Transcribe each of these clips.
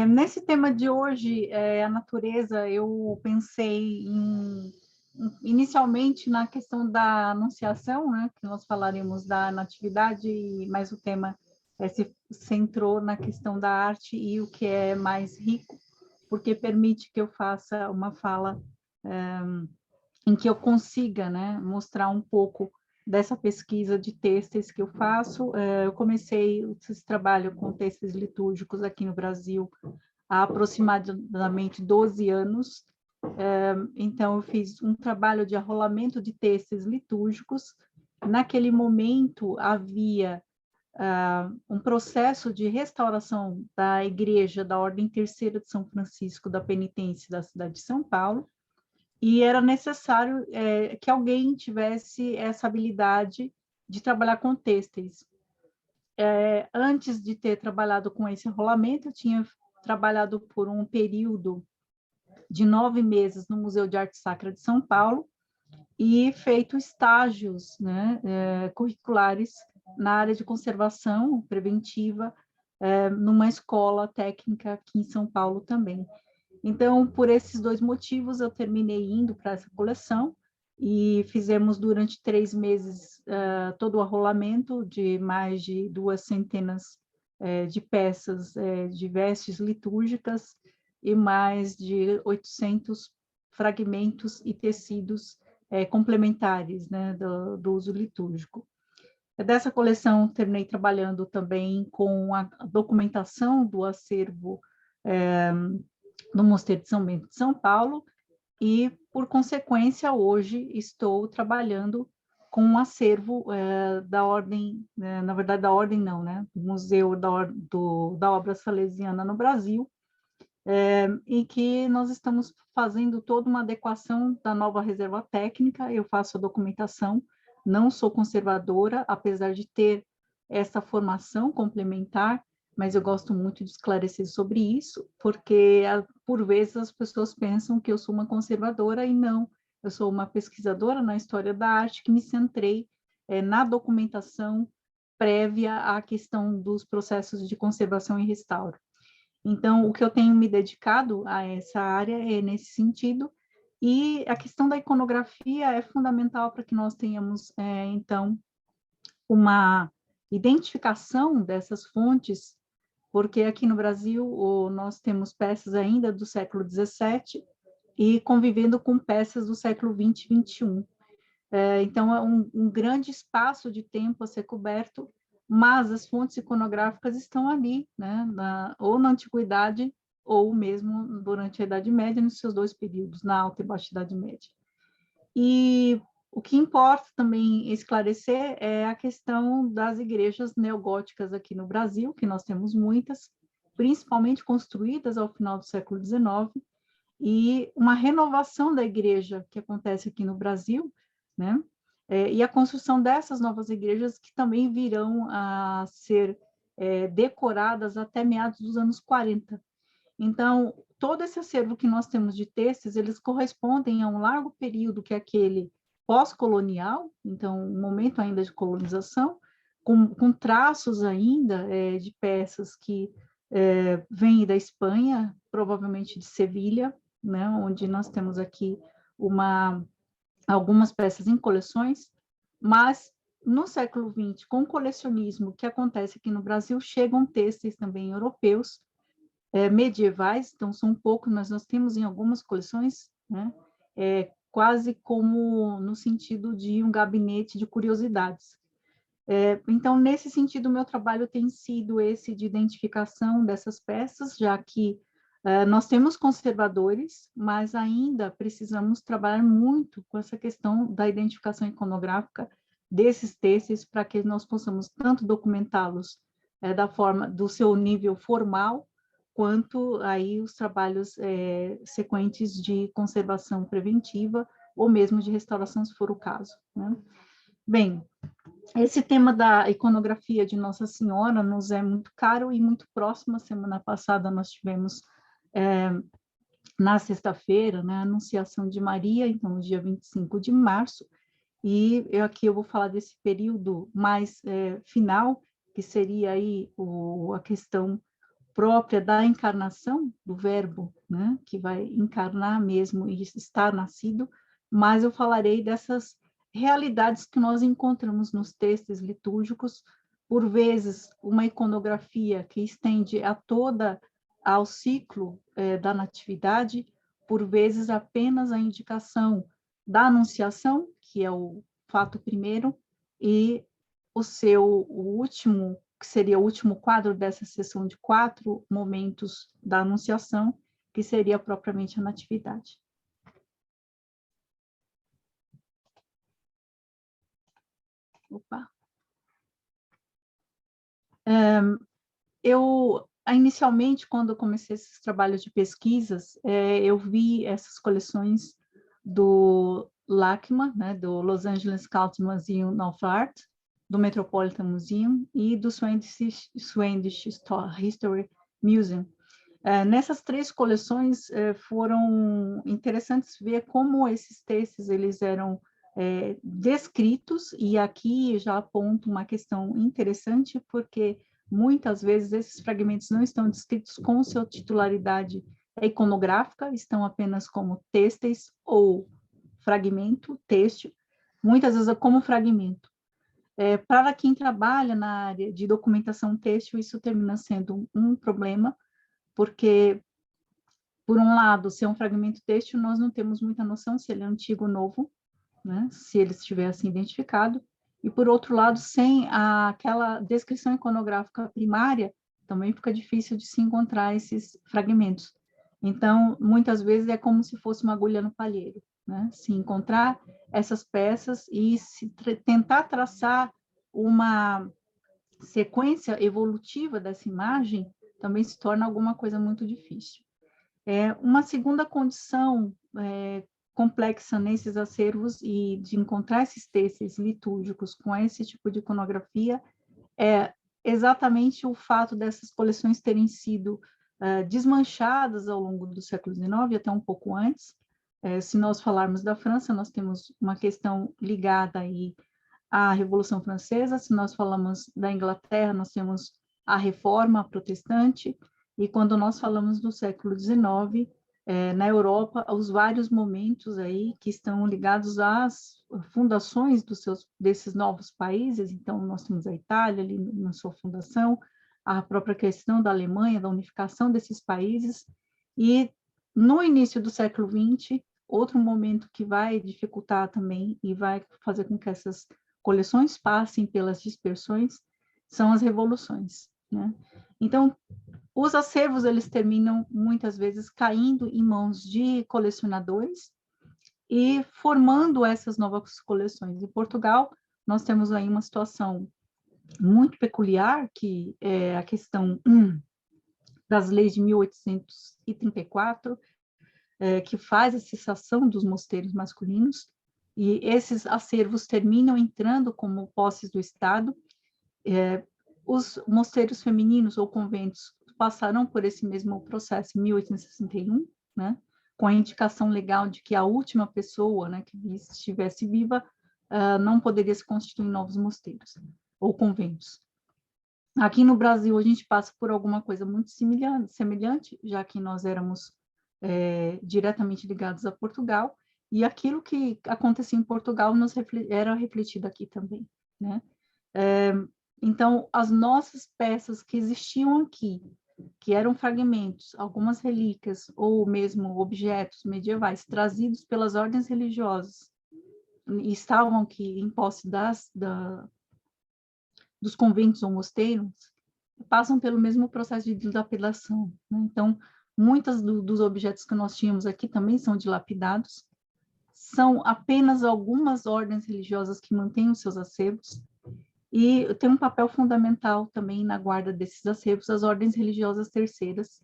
Nesse tema de hoje, a natureza, eu pensei inicialmente na questão da anunciação, né, que nós falaremos da natividade, mas o tema se centrou na questão da arte e o que é mais rico, porque permite que eu faça uma fala em que eu consiga, né, mostrar um pouco dessa pesquisa de textos que eu faço. Eu comecei esse trabalho com textos litúrgicos aqui no Brasil há aproximadamente 12 anos. Então, eu fiz um trabalho de arrolamento de textos litúrgicos. Naquele momento, havia um processo de restauração da igreja da Ordem Terceira de São Francisco da Penitência da cidade de São Paulo, e era necessário que alguém tivesse essa habilidade de trabalhar com têxteis. Antes de ter trabalhado com esse rolamento, eu tinha trabalhado por um período de 9 meses no Museu de Arte Sacra de São Paulo e feito estágios, né, curriculares na área de conservação preventiva, numa escola técnica aqui em São Paulo também. Então, por esses dois motivos, eu terminei indo para essa coleção e fizemos durante 3 meses todo o arrolamento de mais de 200 de peças de vestes litúrgicas e mais de 800 fragmentos e tecidos complementares, né, do uso litúrgico. Dessa coleção, terminei trabalhando também com a documentação do acervo no Mosteiro de São Bento de São Paulo, e, por consequência, hoje estou trabalhando com um acervo da Ordem, na verdade, da Ordem não, né? Do Museu da Obra Salesiana no Brasil, em que nós estamos fazendo toda uma adequação da nova reserva técnica. Eu faço a documentação, não sou conservadora, apesar de ter essa formação complementar, mas eu gosto muito de esclarecer sobre isso, porque, por vezes, as pessoas pensam que eu sou uma conservadora e não. Eu sou uma pesquisadora na história da arte que me centrei na documentação prévia à questão dos processos de conservação e restauro. Então, o que eu tenho me dedicado a essa área é nesse sentido, e a questão da iconografia é fundamental para que nós tenhamos, então, uma identificação dessas fontes, porque aqui no Brasil nós temos peças ainda do século XVII e convivendo com peças do século XX e XXI. Então, é um grande espaço de tempo a ser coberto, mas as fontes iconográficas estão ali, né, ou na Antiguidade, ou mesmo durante a Idade Média, nos seus dois períodos, na Alta e Baixa Idade Média. E o que importa também esclarecer é a questão das igrejas neogóticas aqui no Brasil, que nós temos muitas, principalmente construídas ao final do século XIX, e uma renovação da igreja que acontece aqui no Brasil, né? E a construção dessas novas igrejas que também virão a ser decoradas até meados dos anos 40. Então, todo esse acervo que nós temos de textos, eles correspondem a um largo período que é aquele pós-colonial, então, um momento ainda de colonização, com traços ainda de peças que vêm da Espanha, provavelmente de Sevilha, né, onde nós temos aqui algumas peças em coleções, mas no século XX, com o colecionismo que acontece aqui no Brasil, chegam textos também europeus, medievais, então são poucos, mas nós temos em algumas coleções, né, quase como no sentido de um gabinete de curiosidades. Então, nesse sentido, o meu trabalho tem sido esse de identificação dessas peças, já que nós temos conservadores, mas ainda precisamos trabalhar muito com essa questão da identificação iconográfica desses textos, para que nós possamos tanto documentá-los da forma do seu nível formal, quanto aí os trabalhos sequentes de conservação preventiva ou mesmo de restauração, se for o caso, né? Bem, esse tema da iconografia de Nossa Senhora nos é muito caro e muito próximo. A semana passada nós tivemos, na sexta-feira, né, a Anunciação de Maria, então, no dia 25 de março, e aqui eu vou falar desse período mais final, que seria aí a questão própria da encarnação, do verbo, né, que vai encarnar mesmo e estar nascido, mas eu falarei dessas realidades que nós encontramos nos textos litúrgicos, por vezes uma iconografia que estende ao ciclo da natividade, por vezes apenas a indicação da anunciação, que é o fato primeiro, e o último, que seria o último quadro dessa sessão de 4 momentos da anunciação, que seria propriamente a natividade. Opa. Inicialmente, quando eu comecei esses trabalhos de pesquisas, eu vi essas coleções do LACMA, né, do Los Angeles County Museum of Art, do Metropolitan Museum e do Swedish History Museum. Nessas 3 coleções foram interessantes ver como esses textos eles eram descritos, e aqui já aponto uma questão interessante, porque muitas vezes esses fragmentos não estão descritos com sua titularidade iconográfica, estão apenas como textos ou fragmento, texto, muitas vezes como fragmento. Para quem trabalha na área de documentação têxtil, isso termina sendo um problema, porque, por um lado, se é um fragmento têxtil, nós não temos muita noção se ele é antigo ou novo, né? Se ele estiver assim identificado, e, por outro lado, sem aquela descrição iconográfica primária, também fica difícil de se encontrar esses fragmentos. Então, muitas vezes é como se fosse uma agulha no palheiro, né? Se encontrar essas peças e tentar traçar uma sequência evolutiva dessa imagem também se torna alguma coisa muito difícil. Uma segunda condição complexa nesses acervos e de encontrar esses textos litúrgicos com esse tipo de iconografia é exatamente o fato dessas coleções terem sido desmanchadas ao longo do século XIX, até um pouco antes. Se nós falarmos da França, nós temos uma questão ligada aí à Revolução Francesa. Se nós falamos da Inglaterra, nós temos a Reforma Protestante, e quando nós falamos do século XIX, na Europa, os vários momentos aí que estão ligados às fundações desses novos países. Então, nós temos a Itália ali na sua fundação, a própria questão da Alemanha, da unificação desses países, e no início do século XX, outro momento que vai dificultar também e vai fazer com que essas coleções passem pelas dispersões são as revoluções, né? Então, os acervos, eles terminam, muitas vezes, caindo em mãos de colecionadores e formando essas novas coleções. Em Portugal, nós temos aí uma situação muito peculiar, que é a questão das leis de 1834, que faz a cessação dos mosteiros masculinos, e esses acervos terminam entrando como posses do Estado. Os mosteiros femininos ou conventos passarão por esse mesmo processo em 1861, né, com a indicação legal de que a última pessoa, né, que estivesse viva não poderia se constituir em novos mosteiros ou conventos. Aqui no Brasil, a gente passa por alguma coisa muito semelhante, já que nós éramos diretamente ligados a Portugal, e aquilo que acontecia em Portugal era refletido aqui também, né? Então, as nossas peças que existiam aqui, que eram fragmentos, algumas relíquias, ou mesmo objetos medievais, trazidos pelas ordens religiosas, e estavam aqui em posse dos conventos ou mosteiros, passam pelo mesmo processo de dilapidação, né? Então, muitos dos objetos que nós tínhamos aqui também são dilapidados, são apenas algumas ordens religiosas que mantêm os seus acervos, e tem um papel fundamental também na guarda desses acervos as ordens religiosas terceiras,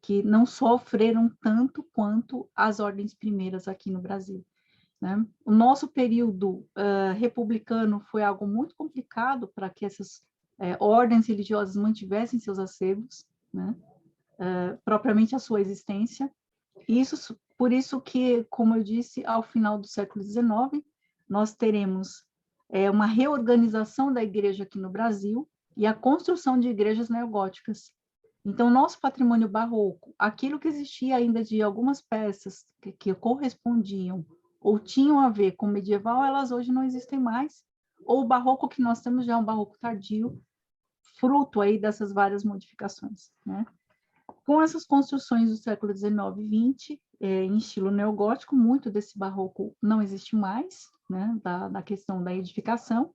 que não sofreram tanto quanto as ordens primeiras aqui no Brasil, né? O nosso período republicano foi algo muito complicado para que essas ordens religiosas mantivessem seus acervos, né? Propriamente a sua existência. Por isso que, como eu disse, ao final do século XIX, nós teremos uma reorganização da igreja aqui no Brasil e a construção de igrejas neogóticas. Então, nosso patrimônio barroco, aquilo que existia ainda de algumas peças que correspondiam ou tinham a ver com o medieval, elas hoje não existem mais. Ou o barroco que nós temos já é um barroco tardio, fruto aí dessas várias modificações, né? Com essas construções do século XIX e XX, em estilo neogótico, muito desse barroco não existe mais, né, da questão da edificação,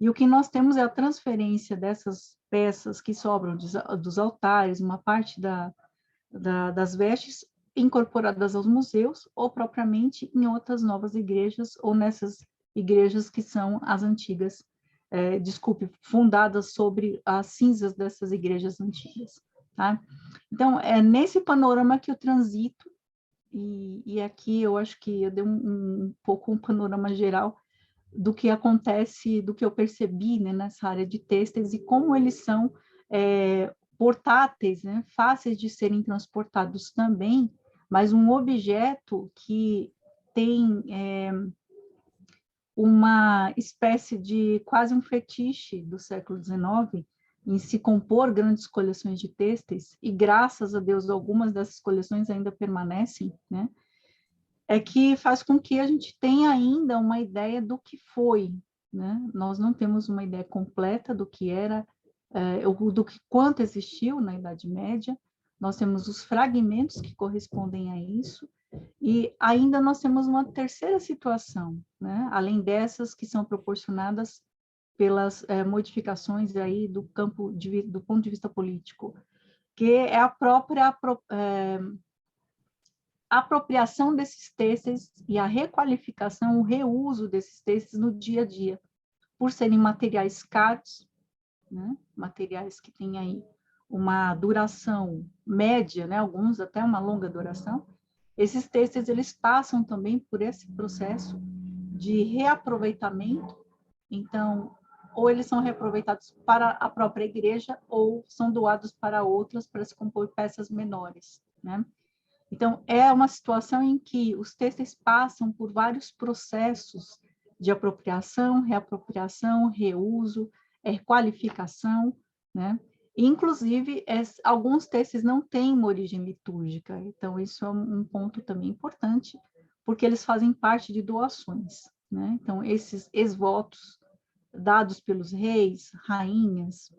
e o que nós temos é a transferência dessas peças que sobram dos altares, uma parte das vestes incorporadas aos museus, ou propriamente em outras novas igrejas, ou nessas igrejas que são as antigas, fundadas sobre as cinzas dessas igrejas antigas. Tá? Então, é nesse panorama que eu transito, e aqui eu acho que eu dei um pouco um panorama geral do que acontece, do que eu percebi, né, nessa área de têxteis e como eles são portáteis, né, fáceis de serem transportados também, mas um objeto que tem uma espécie de quase um fetiche do século XIX em se compor grandes coleções de têxteis, e graças a Deus algumas dessas coleções ainda permanecem, né? É que faz com que a gente tenha ainda uma ideia do que foi, né? Nós não temos uma ideia completa do que era, do que quanto existiu na Idade Média, nós temos os fragmentos que correspondem a isso, e ainda nós temos uma terceira situação, né? Além dessas que são proporcionadas pelas modificações aí do ponto de vista político, que é a própria apropriação desses têxteis e a requalificação, o reuso desses têxteis no dia a dia, por serem materiais caros, né? Materiais que têm aí uma duração média, né? Alguns até uma longa duração. Esses têxteis, eles passam também por esse processo de reaproveitamento. Então, ou eles são reaproveitados para a própria igreja, ou são doados para outras para se compor peças menores, né? Então, é uma situação em que os têxteis passam por vários processos de apropriação, reapropriação, reuso, qualificação, né? Inclusive, alguns têxteis não têm uma origem litúrgica, então isso é um ponto também importante, porque eles fazem parte de doações, né? Então, esses exvotos dados pelos reis, rainhas,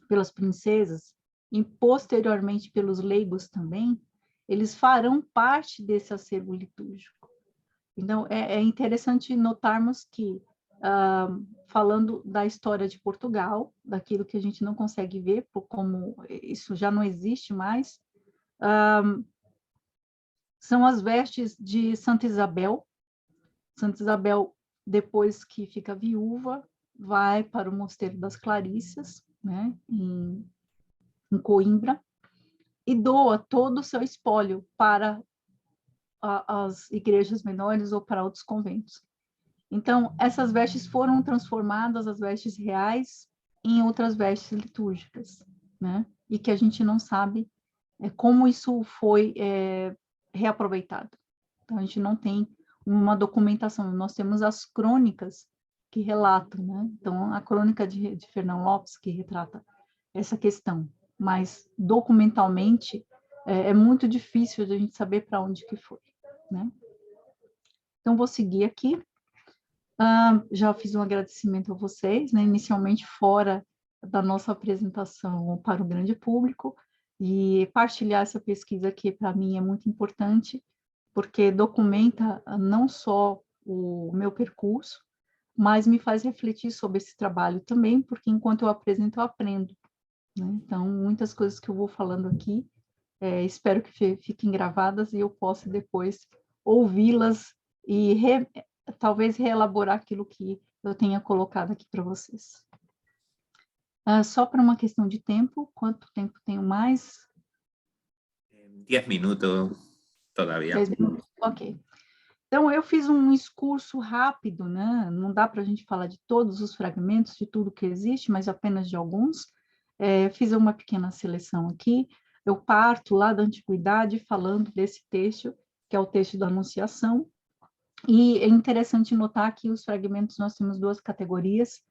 pelas princesas, e posteriormente pelos leigos também, eles farão parte desse acervo litúrgico. Então, é interessante notarmos que, falando da história de Portugal, daquilo que a gente não consegue ver, por como isso já não existe mais, são as vestes de Santa Isabel. Santa Isabel, depois que fica viúva, vai para o Mosteiro das Clarissas, né, em Coimbra, e doa todo o seu espólio para as igrejas menores ou para outros conventos. Então, essas vestes foram transformadas, as vestes reais, em outras vestes litúrgicas, né? E que a gente não sabe como isso foi reaproveitado. Então, a gente não tem uma documentação, nós temos as crônicas que relatam, né? Então, a crônica de Fernão Lopes, que retrata essa questão, mas documentalmente é muito difícil de a gente saber para onde que foi, né? Então, vou seguir aqui. Já fiz um agradecimento a vocês, né? Inicialmente fora da nossa apresentação para o grande público, e partilhar essa pesquisa aqui para mim é muito importante, porque documenta não só o meu percurso, mas me faz refletir sobre esse trabalho também, porque enquanto eu apresento, eu aprendo, né? Então, muitas coisas que eu vou falando aqui, espero que fiquem gravadas e eu possa depois ouvi-las e talvez reelaborar aquilo que eu tenha colocado aqui para vocês. Só para uma questão de tempo, quanto tempo tenho mais? 10 minutos todavía. 10 minutos, ok. Então, eu fiz um excurso rápido, né? Não dá para a gente falar de todos os fragmentos, de tudo que existe, mas apenas de alguns. Fiz uma pequena seleção aqui. Eu parto lá da Antiguidade falando desse texto, que é o texto da Anunciação. E é interessante notar que os fragmentos nós temos duas categorias: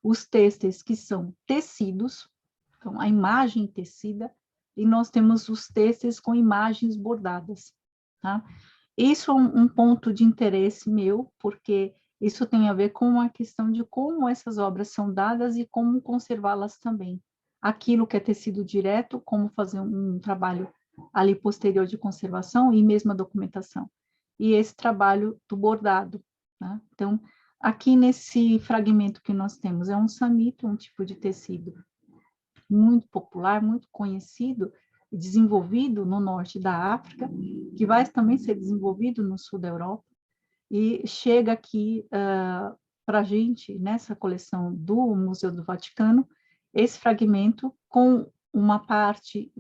os têxteis que são tecidos, então a imagem tecida, e nós temos os textos com imagens bordadas, tá? Isso é um ponto de interesse meu, porque isso tem a ver com a questão de como essas obras são dadas e como conservá-las também. Aquilo que é tecido direto, como fazer um trabalho ali posterior de conservação e mesmo a documentação. E esse trabalho do bordado, né? Então, aqui nesse fragmento que nós temos, é um samito, um tipo de tecido muito popular, muito conhecido, desenvolvido no norte da África, que vai também ser desenvolvido no sul da Europa, e chega aqui para a gente, nessa coleção do Museu do Vaticano, esse fragmento com uma parte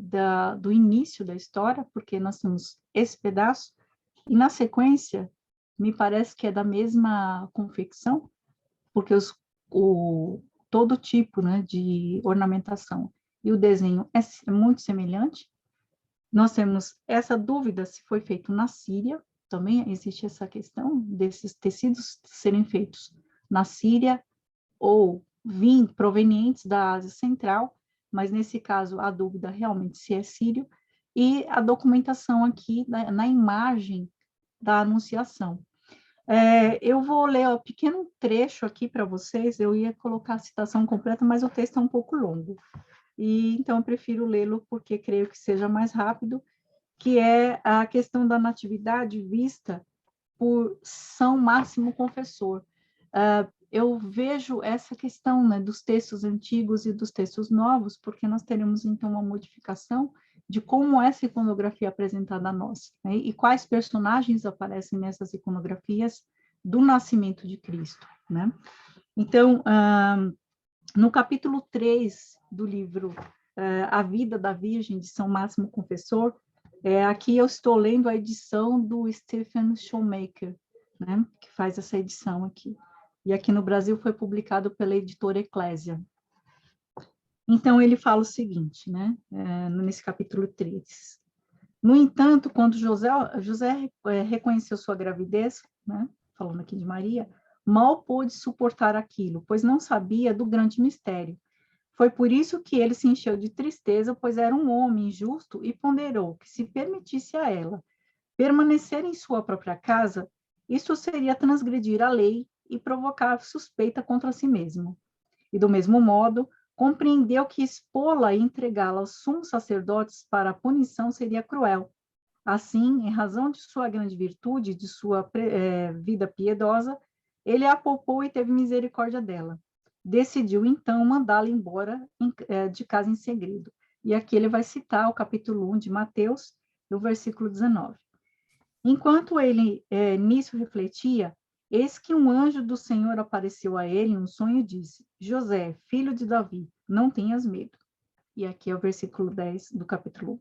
do início da história, porque nós temos esse pedaço, e na sequência, me parece que é da mesma confecção, porque todo tipo, né, de ornamentação e o desenho é muito semelhante. Nós temos essa dúvida se foi feito na Síria, também existe essa questão desses tecidos serem feitos na Síria ou provenientes da Ásia Central, mas nesse caso a dúvida realmente se é sírio, e a documentação aqui na imagem da Anunciação. Eu vou ler um pequeno trecho aqui para vocês, eu ia colocar a citação completa, mas o texto é um pouco longo, e então eu prefiro lê-lo porque creio que seja mais rápido, que é a questão da natividade vista por São Máximo Confessor. Eu vejo essa questão, né, dos textos antigos e dos textos novos, porque nós teremos, então, uma modificação de como essa iconografia é apresentada a nós, né, e quais personagens aparecem nessas iconografias do nascimento de Cristo, né? Então, no capítulo 3 do livro A Vida da Virgem, de São Máximo Confessor, aqui eu estou lendo a edição do Stephen Shoemaker, né, que faz essa edição aqui. E aqui no Brasil foi publicado pela editora Eclésia. Então, ele fala o seguinte, né, nesse capítulo 3. No entanto, quando José reconheceu sua gravidez, né, falando aqui de Maria, mal pôde suportar aquilo, pois não sabia do grande mistério. Foi por isso que ele se encheu de tristeza, pois era um homem justo e ponderou que, se permitisse a ela permanecer em sua própria casa, isso seria transgredir a lei e provocar suspeita contra si mesmo. E, do mesmo modo, compreendeu que expô-la e entregá-la aos sumos sacerdotes para a punição seria cruel. Assim, em razão de sua grande virtude, de sua vida piedosa, ele a poupou e teve misericórdia dela. Decidiu, então, mandá-la embora de casa em segredo. E aqui ele vai citar o capítulo 1 de Mateus, no versículo 19. Enquanto ele nisso refletia, eis que um anjo do Senhor apareceu a ele em um sonho e disse: José, filho de Davi, não tenhas medo. E aqui é o versículo 10 do capítulo 1.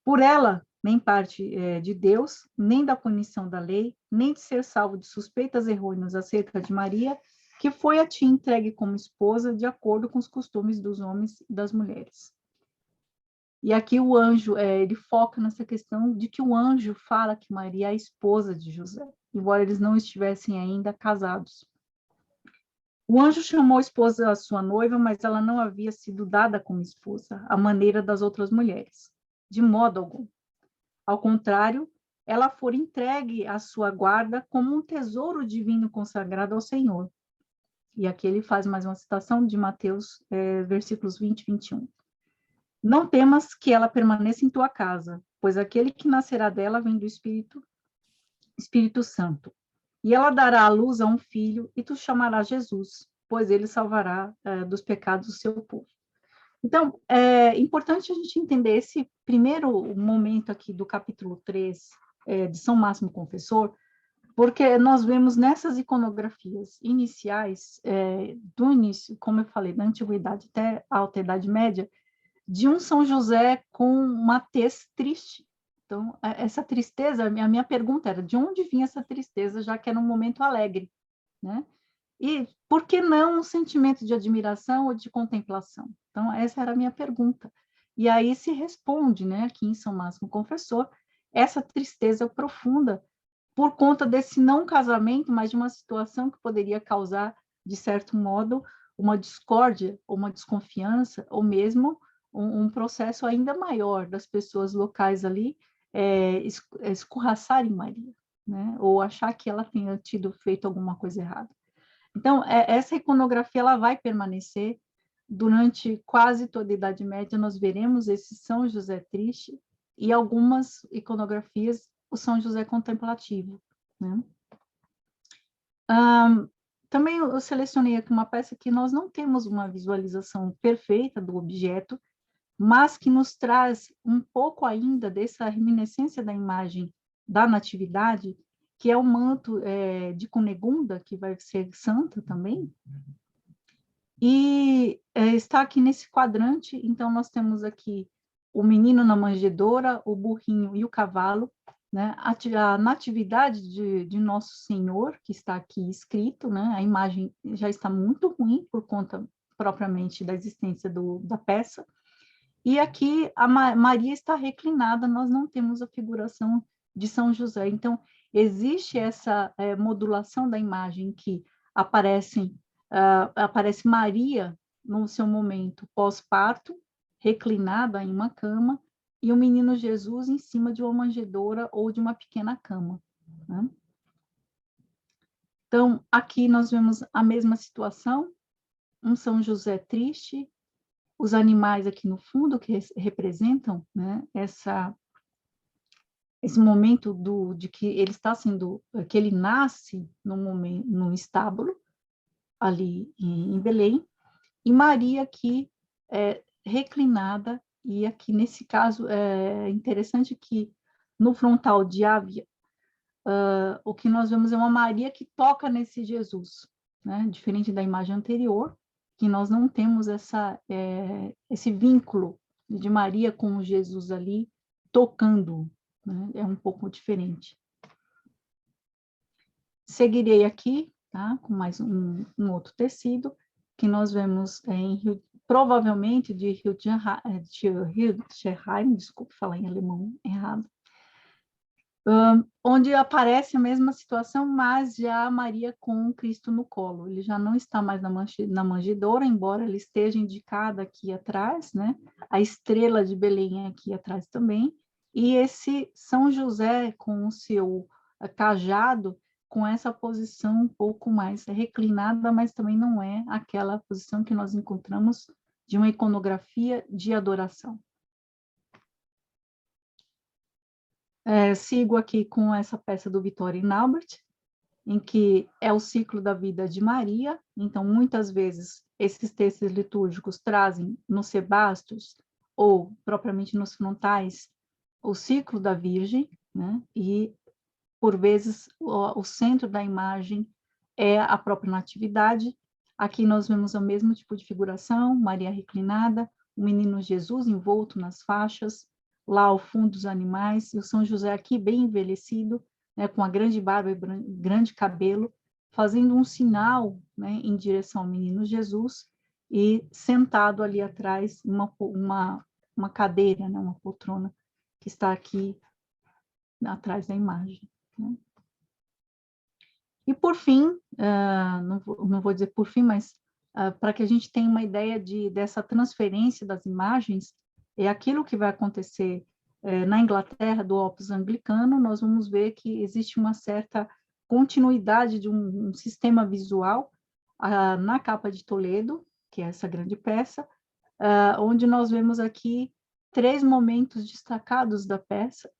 Por ela, nem parte de Deus, nem da punição da lei, nem de ser salvo de suspeitas errôneas acerca de Maria, que foi a ti entregue como esposa, de acordo com os costumes dos homens e das mulheres. E aqui o anjo, ele foca nessa questão de que o anjo fala que Maria é a esposa de José, embora eles não estivessem ainda casados. O anjo chamou a esposa a sua noiva, mas ela não havia sido dada como esposa, à maneira das outras mulheres, de modo algum. Ao contrário, ela foi entregue à sua guarda como um tesouro divino consagrado ao Senhor. E aqui ele faz mais uma citação de Mateus, versículos 20 e 21. Não temas que ela permaneça em tua casa, pois aquele que nascerá dela vem do Espírito Santo. E ela dará à luz a um filho, e tu chamarás Jesus, pois ele salvará dos pecados do seu povo. Então, é importante a gente entender esse primeiro momento aqui do capítulo 3 de São Máximo Confessor, porque nós vemos nessas iconografias iniciais, do início, como eu falei, da Antiguidade até a Alta Idade Média, de um São José com uma tez triste. Então, essa tristeza, a minha pergunta era, de onde vinha essa tristeza, já que era um momento alegre, né? E por que não um sentimento de admiração ou de contemplação? Então, essa era a minha pergunta. E aí se responde, né, aqui em São Máximo Confessor, essa tristeza profunda por conta desse não casamento, mas de uma situação que poderia causar, de certo modo, uma discórdia, ou uma desconfiança, ou mesmo um processo ainda maior das pessoas locais ali escorraçarem Maria, né? Ou achar que ela tenha feito alguma coisa errada. Então, essa iconografia ela vai permanecer durante quase toda a Idade Média. Nós veremos esse São José triste e algumas iconografias o São José contemplativo, né? Também eu selecionei aqui uma peça que nós não temos uma visualização perfeita do objeto, mas que nos traz um pouco ainda dessa reminiscência da imagem da Natividade, que é o manto de Cunegunda, que vai ser santa também, e está aqui nesse quadrante. Então, nós temos aqui o menino na manjedoura, o burrinho e o cavalo, né? A Natividade de Nosso Senhor, que está aqui escrito, né? A imagem já está muito ruim por conta propriamente da existência da peça. E aqui a Maria está reclinada, nós não temos a figuração de São José. Então, existe essa modulação da imagem que aparece Maria no seu momento pós-parto, reclinada em uma cama, e o menino Jesus em cima de uma manjedoura ou de uma pequena cama, né? Então, aqui nós vemos a mesma situação, um São José triste, os animais aqui no fundo que representam, né, esse momento de que ele está sendo, que ele nasce num estábulo ali em Belém, e Maria aqui reclinada, e aqui nesse caso é interessante que no frontal de Ávia, o que nós vemos é uma Maria que toca nesse Jesus, né, diferente da imagem anterior, que nós não temos esse vínculo de Maria com Jesus ali tocando, né? É um pouco diferente. Seguirei aqui, tá? Com mais um outro tecido, que nós vemos provavelmente de Hildesheim, desculpe falar em alemão errado, onde aparece a mesma situação, mas já a Maria com Cristo no colo. Ele já não está mais na manjedoura, embora ele esteja indicada aqui atrás, né? A estrela de Belém aqui atrás também. E esse São José com o seu cajado, com essa posição um pouco mais reclinada, mas também não é aquela posição que nós encontramos de uma iconografia de adoração. Sigo aqui com essa peça do Vittorio Naubert, em que é o ciclo da vida de Maria. Então, muitas vezes, esses textos litúrgicos trazem nos sebastos, ou propriamente nos frontais, o ciclo da Virgem, né? E, por vezes, o centro da imagem é a própria Natividade. Aqui nós vemos o mesmo tipo de figuração, Maria reclinada, o menino Jesus envolto nas faixas, lá ao fundo dos animais, e o São José aqui bem envelhecido, né, com a grande barba e grande cabelo, fazendo um sinal, né, em direção ao menino Jesus, e sentado ali atrás, uma cadeira, né, uma poltrona, que está aqui atrás da imagem, né? E por fim, não vou dizer por fim, mas para que a gente tenha uma ideia dessa transferência das imagens, é aquilo que vai acontecer na Inglaterra do Opus Anglicano. Nós vamos ver que existe uma certa continuidade de um sistema visual na capa de Toledo, que é essa grande peça, onde nós vemos aqui 3 momentos destacados da peça: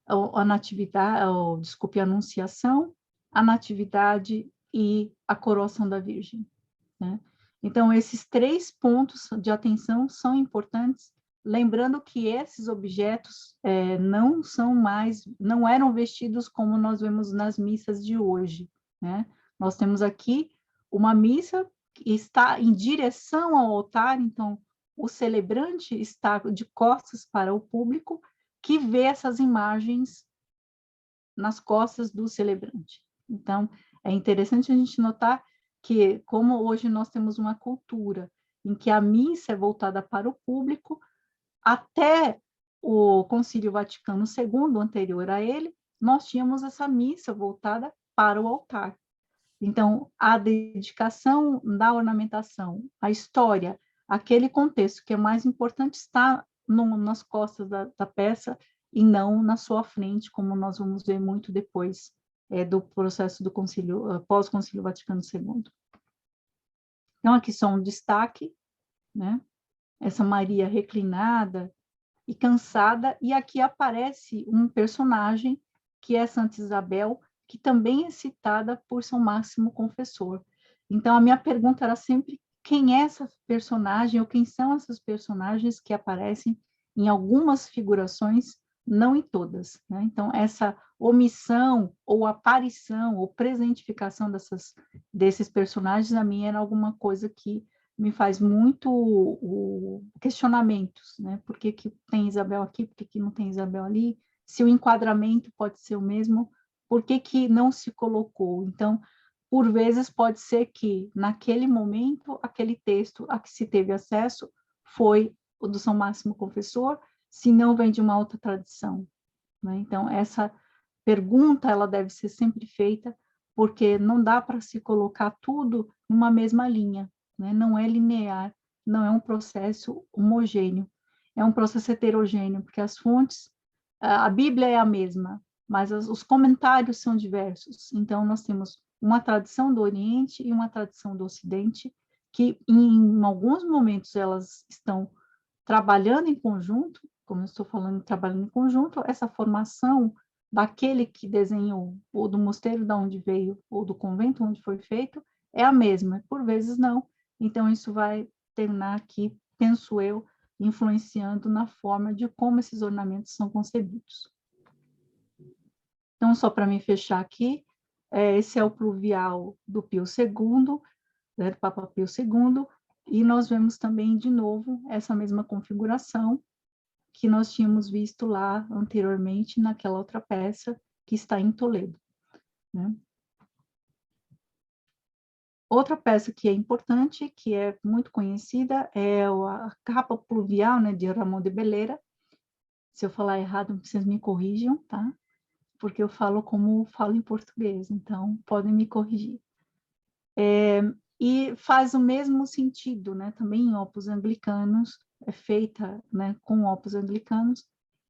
a Natividade, desculpe, a Anunciação, a Natividade e a Coroação da Virgem, né? Então, esses 3 pontos de atenção são importantes, lembrando que esses objetos não eram vestidos como nós vemos nas missas de hoje, né? Nós temos aqui uma missa que está em direção ao altar, então o celebrante está de costas para o público, que vê essas imagens nas costas do celebrante. Então, é interessante a gente notar que, como hoje nós temos uma cultura em que a missa é voltada para o público, até o Concílio Vaticano II, anterior a ele, nós tínhamos essa missa voltada para o altar. Então, a dedicação da ornamentação, a história, aquele contexto que é mais importante está nas costas da peça e não na sua frente, como nós vamos ver muito depois do processo do concílio, pós-concílio Vaticano II. Então, aqui só um destaque, né? Essa Maria reclinada e cansada, e aqui aparece um personagem que é Santa Isabel, que também é citada por São Máximo Confessor. Então, a minha pergunta era sempre quem é essa personagem, ou quem são essas personagens que aparecem em algumas figurações, não em todas, né? Então, essa omissão, ou aparição, ou presentificação desses personagens, a mim era alguma coisa que me faz muito questionamentos, né? Por que tem Isabel aqui, por que não tem Isabel ali? Se o enquadramento pode ser o mesmo, por que não se colocou? Então, por vezes pode ser que, naquele momento, aquele texto a que se teve acesso foi o do São Máximo Confessor, se não vem de uma outra tradição, né? Então, essa pergunta, ela deve ser sempre feita, porque não dá para se colocar tudo numa mesma linha, né? Não é linear, não é um processo homogêneo, é um processo heterogêneo, porque as fontes, a Bíblia é a mesma, mas os comentários são diversos. Então, nós temos uma tradição do Oriente e uma tradição do Ocidente, que em alguns momentos elas estão trabalhando em conjunto, como eu estou falando, trabalhando em conjunto, essa formação daquele que desenhou, ou do mosteiro de onde veio, ou do convento onde foi feito, é a mesma, por vezes não. Então, isso vai terminar aqui, penso eu, influenciando na forma de como esses ornamentos são concebidos. Então, só para me fechar aqui, esse é o pluvial do Pio II, né, do Papa Pio II, e nós vemos também, de novo, essa mesma configuração que nós tínhamos visto lá anteriormente naquela outra peça que está em Toledo, né? Outra peça que é importante, que é muito conhecida, é a capa pluvial, né, de Ramon de Belera. Se eu falar errado, vocês me corrijam, tá? Porque eu falo como falo em português, então podem me corrigir. E faz o mesmo sentido, né? Também em opus anglicanos, é feita, né, com opus anglicanos,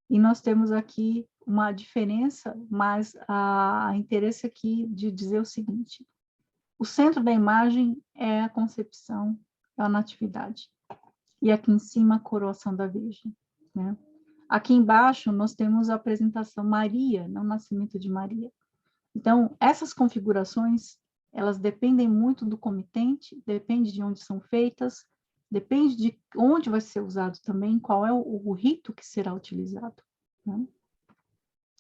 e nós temos aqui uma diferença, mas há interesse aqui de dizer o seguinte: o centro da imagem é a concepção, é a natividade, e aqui em cima a coroação da Virgem, né? Aqui embaixo nós temos a apresentação Maria, não o nascimento de Maria. Então, essas configurações, elas dependem muito do comitente, depende de onde são feitas, depende de onde vai ser usado também, qual é o rito que será utilizado, né?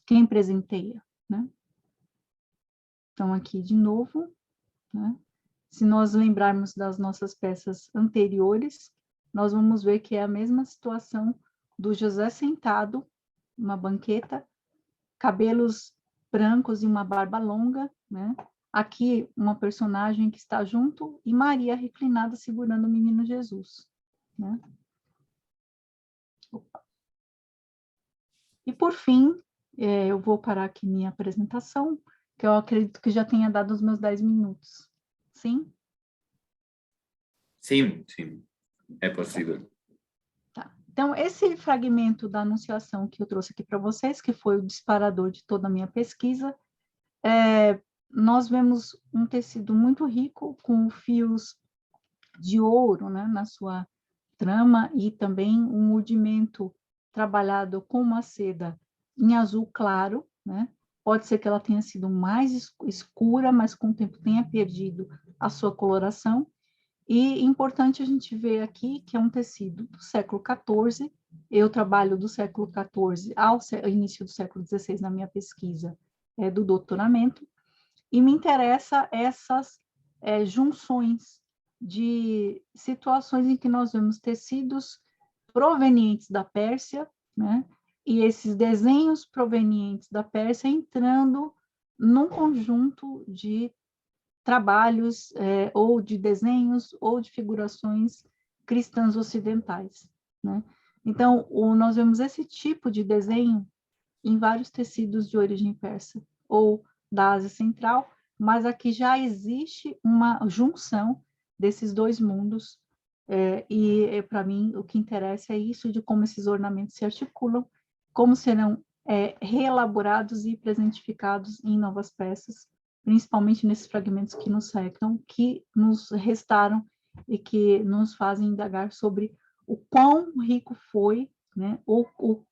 Quem presenteia, né? Então, aqui de novo, né? Se nós lembrarmos das nossas peças anteriores, nós vamos ver que é a mesma situação do José sentado numa banqueta, cabelos brancos e uma barba longa, né? Aqui, uma personagem que está junto e Maria reclinada segurando o menino Jesus, né? E, por fim, eu vou parar aqui minha apresentação, que eu acredito que já tenha dado os meus 10 minutos. Sim? Sim, sim, é possível. Tá. Então, esse fragmento da Anunciação que eu trouxe aqui para vocês, que foi o disparador de toda a minha pesquisa, nós vemos um tecido muito rico, com fios de ouro, né, na sua trama, e também um urdimento trabalhado com uma seda em azul claro, né? Pode ser que ela tenha sido mais escura, mas com o tempo tenha perdido a sua coloração. E importante a gente ver aqui que é um tecido do século XIV. Eu trabalho do século XIV ao início do século XVI na minha pesquisa do doutoramento, e me interessa essas junções de situações em que nós vemos tecidos provenientes da Pérsia, né? E esses desenhos provenientes da Pérsia entrando num conjunto de trabalhos ou de desenhos ou de figurações cristãs ocidentais, né? Então, nós vemos esse tipo de desenho em vários tecidos de origem persa ou da Ásia Central, mas aqui já existe uma junção desses dois mundos Para mim, o que interessa é isso, de como esses ornamentos se articulam, como serão reelaborados e presentificados em novas peças, principalmente nesses fragmentos que nos cercam, que nos restaram e que nos fazem indagar sobre o quão rico foi, né, o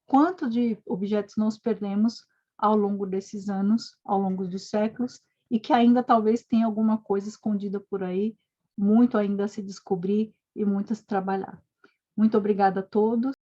quanto de objetos nós perdemos ao longo desses anos, ao longo dos séculos, e que ainda talvez tenha alguma coisa escondida por aí, muito ainda a se descobrir e muito a se trabalhar. Muito obrigada a todos.